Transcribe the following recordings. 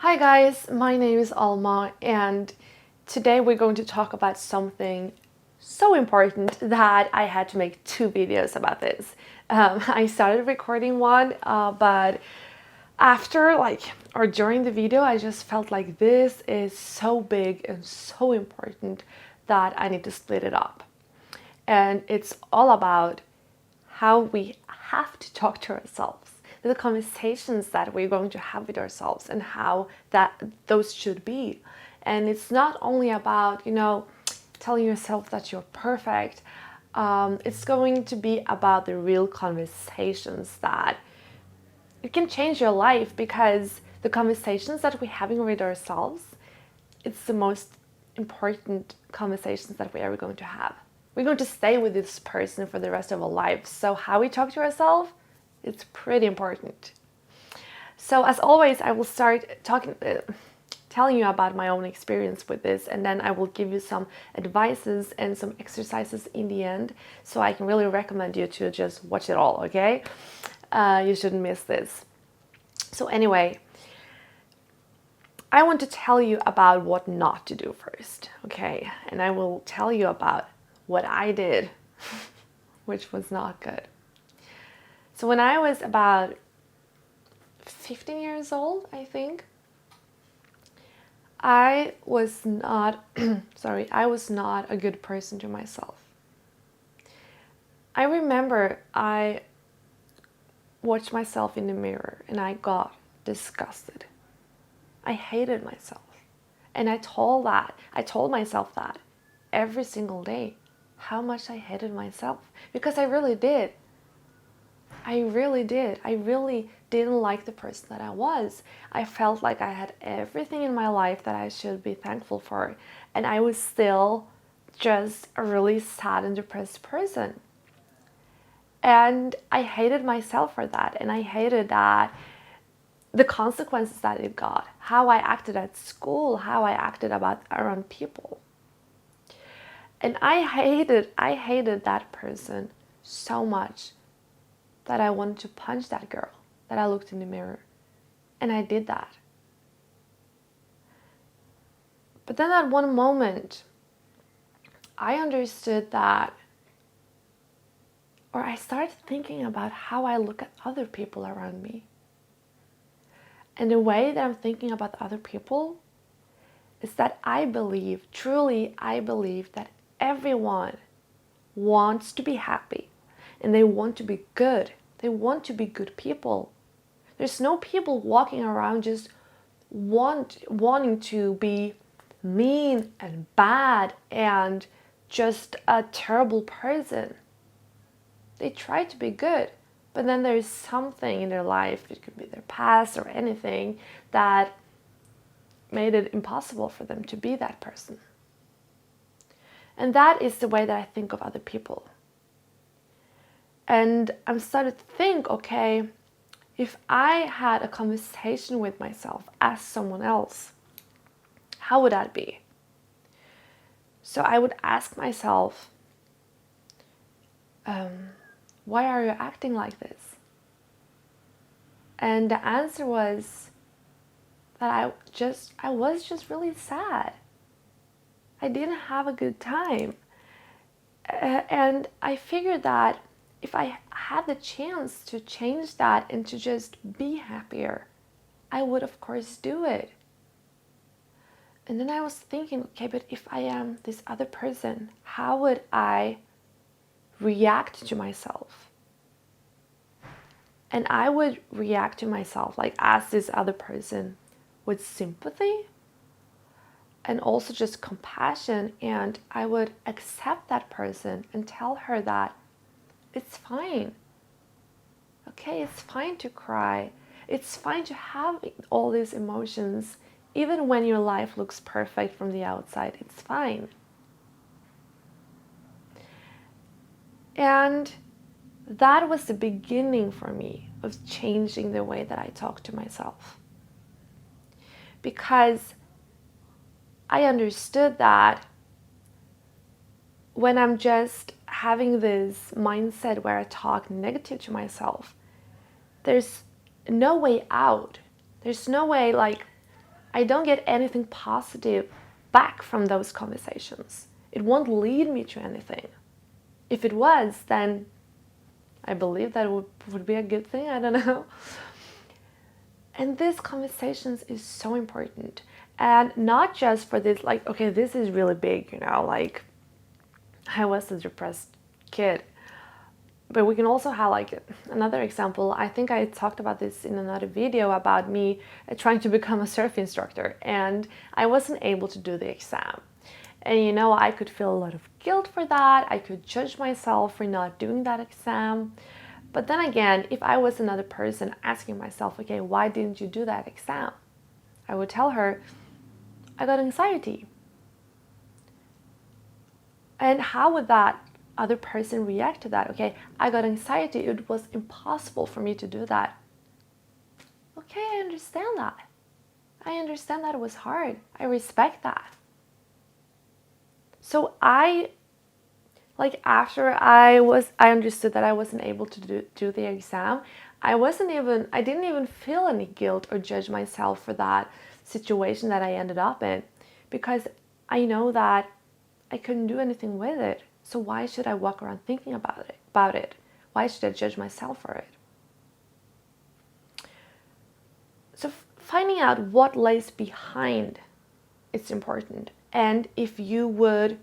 Hi guys, my name is Alma and today we're going to talk about something so important that I had to make two videos about this. I started recording one, but after or during the video, I just felt like this is so big and so important that I need to split it up. And it's all about how we have to talk to ourselves, the conversations that we're going to have with ourselves and how those should be. And it's not only about, telling yourself that you're perfect. It's going to be about the real conversations that it can change your life, because the conversations that we're having with ourselves, it's the most important conversations that we're ever going to have. We're going to stay with this person for the rest of our lives. So how we talk to ourselves, it's pretty important. So as always, I will start telling you about my own experience with this, and then I will give you some advices and some exercises in the end, so I can really recommend you to just watch it all, okay? You shouldn't miss this. So anyway, I want to tell you about what not to do first, okay? And I will tell you about what I did, which was not good. So when I was about 15 years old, I think, I was not, I was not a good person to myself. I remember I watched myself in the mirror and I got disgusted. I hated myself. And I told myself that every single day, how much I hated myself, because I really did. I really didn't like the person that I was. I felt like I had everything in my life that I should be thankful for, and I was still just a really sad and depressed person. And I hated myself for that, and I hated that the consequences that it got, how I acted at school, how I acted around people. And I hated that person so much that I wanted to punch that girl that I looked in the mirror. And I did that. But then at one moment, I understood that, or I started thinking about how I look at other people around me. And the way that I'm thinking about other people is that I truly I believe that everyone wants to be happy and they want to be good. They want to be good people. There's no people walking around just wanting to be mean and bad and just a terrible person. They try to be good, but then there's something in their life, it could be their past or anything, that made it impossible for them to be that person. And that is the way that I think of other people. And I'm started to think, okay, if I had a conversation with myself as someone else, how would that be? So I would ask myself, why are you acting like this? And the answer was that I was just really sad. I didn't have a good time. And I figured that if I had the chance to change that and to just be happier, I would of course do it. And then I was thinking, okay, but if I am this other person, how would I react to myself? And I would react to myself as this other person, with sympathy and also just compassion, and I would accept that person and tell her that it's fine. Okay, it's fine to cry. It's fine to have all these emotions. Even when your life looks perfect from the outside, it's fine. And that was the beginning for me of changing the way that I talk to myself. Because I understood that when I'm just having this mindset where I talk negative to myself, there's no way out. There's no way I don't get anything positive back from those conversations. It won't lead me to anything. If it was, then I believe that would be a good thing. I don't know. And these conversations is so important. And not just for this, like, okay, this is really big, like I was a depressed kid. But we can also have like another example. I think I talked about this in another video about me trying to become a surf instructor, and I wasn't able to do the exam. And I could feel a lot of guilt for that. I could judge myself for not doing that exam. But then again, if I was another person asking myself, okay, why didn't you do that exam? I would tell her, I got anxiety. And how would that other person react to that? Okay, I got anxiety. It was impossible for me to do that. Okay, I understand that. I understand that it was hard. I respect that. So after I understood that I wasn't able to do the exam, I didn't even feel any guilt or judge myself for that situation that I ended up in, because I know that I couldn't do anything with it. So why should I walk around thinking about it? Why should I judge myself for it? So finding out what lays behind is important. And if you would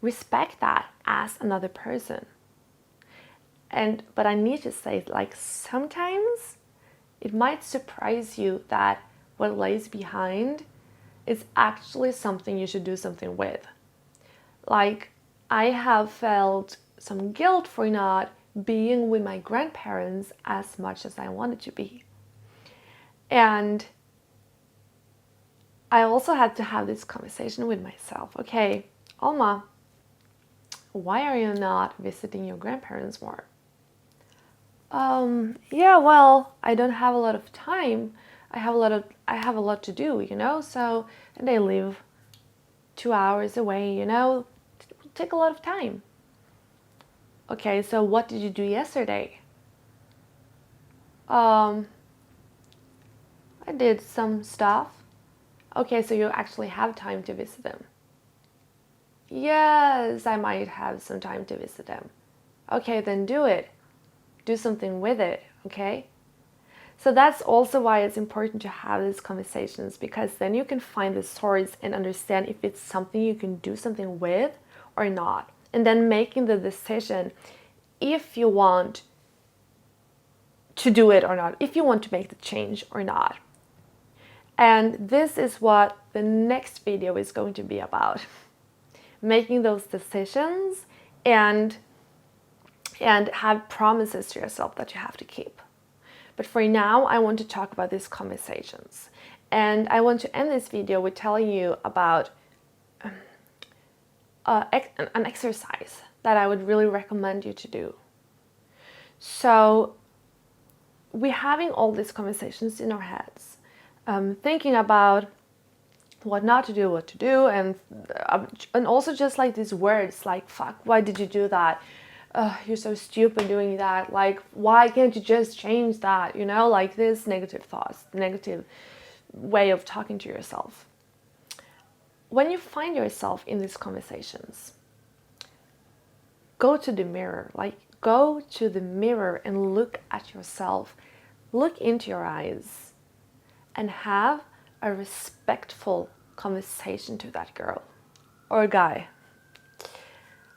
respect that as another person. But I need to say, like, sometimes it might surprise you that what lays behind is actually something you should do something with. Like, I have felt some guilt for not being with my grandparents as much as I wanted to be. And I also had to have this conversation with myself. Okay, Alma, why are you not visiting your grandparents more? Yeah, well, I don't have a lot of time. I have a lot to do, so, and they live 2 hours away, it will take a lot of time. Okay, so what did you do yesterday? I did some stuff. Okay, so you actually have time to visit them. Yes, I might have some time to visit them. Okay, then do it. Do something with it, okay? So that's also why it's important to have these conversations, because then you can find the source and understand if it's something you can do something with or not. And then making the decision if you want to do it or not, if you want to make the change or not. And this is what the next video is going to be about. Making those decisions and have promises to yourself that you have to keep. But for now, I want to talk about these conversations. And I want to end this video with telling you about an exercise that I would really recommend you to do. So we're having all these conversations in our heads, thinking about what not to do, what to do, and also just like these words like, fuck, why did you do that? You're so stupid doing that. Like, why can't you just change that? Like this negative thoughts, negative way of talking to yourself. When you find yourself in these conversations, go to the mirror. Go to the mirror and look at yourself. Look into your eyes and have a respectful conversation to that girl or guy.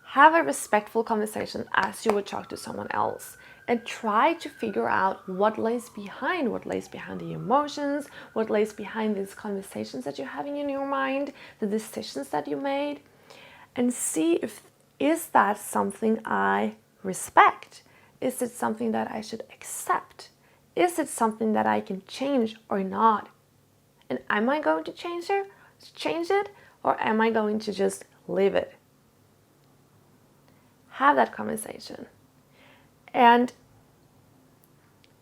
Have a respectful conversation as you would talk to someone else, and try to figure out what lays behind the emotions, what lays behind these conversations that you're having in your mind, the decisions that you made, and see is that something I respect? Is it something that I should accept? Is it something that I can change or not? And am I going to change it, or am I going to just leave it? Have that conversation. And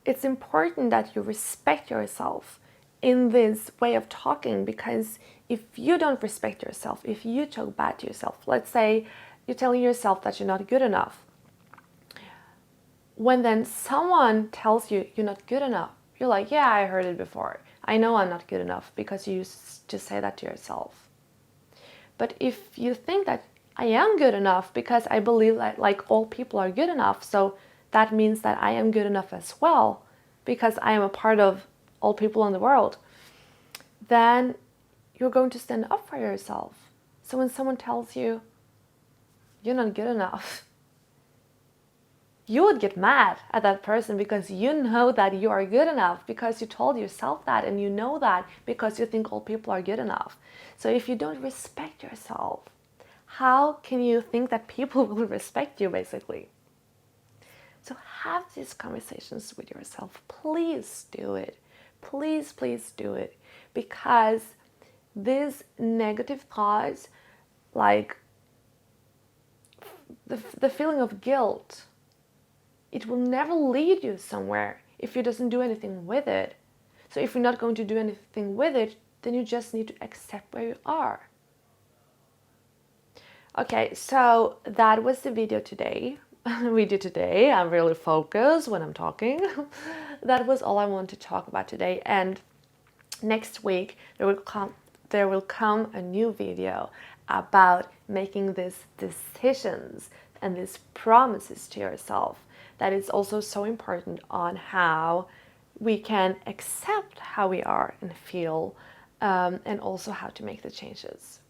it's important that you respect yourself in this way of talking, because if you don't respect yourself, if you talk bad to yourself, let's say you're telling yourself that you're not good enough, when then someone tells you you're not good enough, you're like, yeah, I heard it before. I know I'm not good enough, because you just say that to yourself. But if you think that I am good enough because I believe that like all people are good enough, so that means that I am good enough as well because I am a part of all people in the world, then you're going to stand up for yourself. So when someone tells you you're not good enough, you would get mad at that person because you know that you are good enough, because you told yourself that, and you know that because you think all people are good enough. So if you don't respect yourself, how can you think that people will respect you, basically? So have these conversations with yourself. Please do it. Please, please do it. Because these negative thoughts, like the feeling of guilt, it will never lead you somewhere if you doesn't do anything with it. So if you're not going to do anything with it, then you just need to accept where you are. Okay, so that was the video today. I'm really focused when I'm talking. That was all I want to talk about today. And next week there will come a new video about making these decisions and these promises to yourself. That is also so important on how we can accept how we are and feel, and also how to make the changes.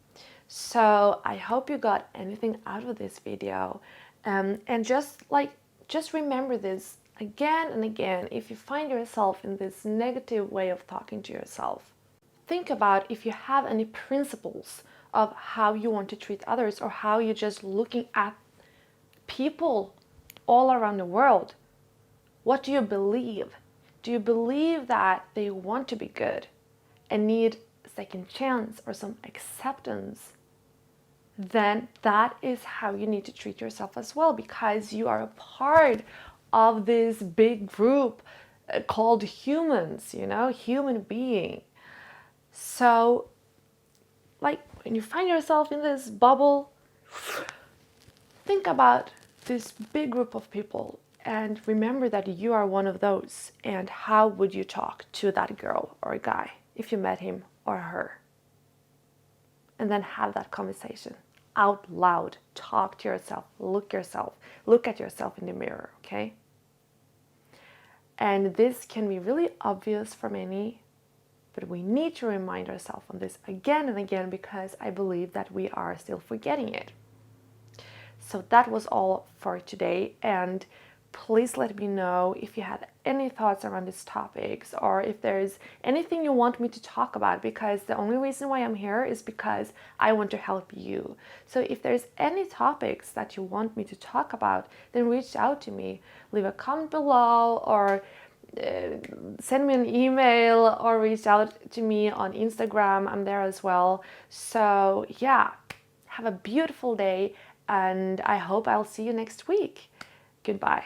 So I hope you got anything out of this video, and just remember this again and again. If you find yourself in this negative way of talking to yourself, think about if you have any principles of how you want to treat others, or how you're just looking at people all around the world. What do you believe? Do you believe that they want to be good and need a second chance or some acceptance? Then that is how you need to treat yourself as well, because you are a part of this big group called humans, human being. So, like, when you find yourself in this bubble, think about this big group of people and remember that you are one of those. And how would you talk to that girl or guy if you met him or her? And then have that conversation out loud. Talk to yourself. Look at yourself in the mirror, okay? And this can be really obvious for many, but we need to remind ourselves on this again and again, because I believe that we are still forgetting it. So that was all for today, and please let me know if you have any thoughts around these topics, or if there's anything you want me to talk about, because the only reason why I'm here is because I want to help you. So if there's any topics that you want me to talk about, then reach out to me. Leave a comment below, or send me an email, or reach out to me on Instagram. I'm there as well. So yeah, have a beautiful day, and I hope I'll see you next week. Goodbye.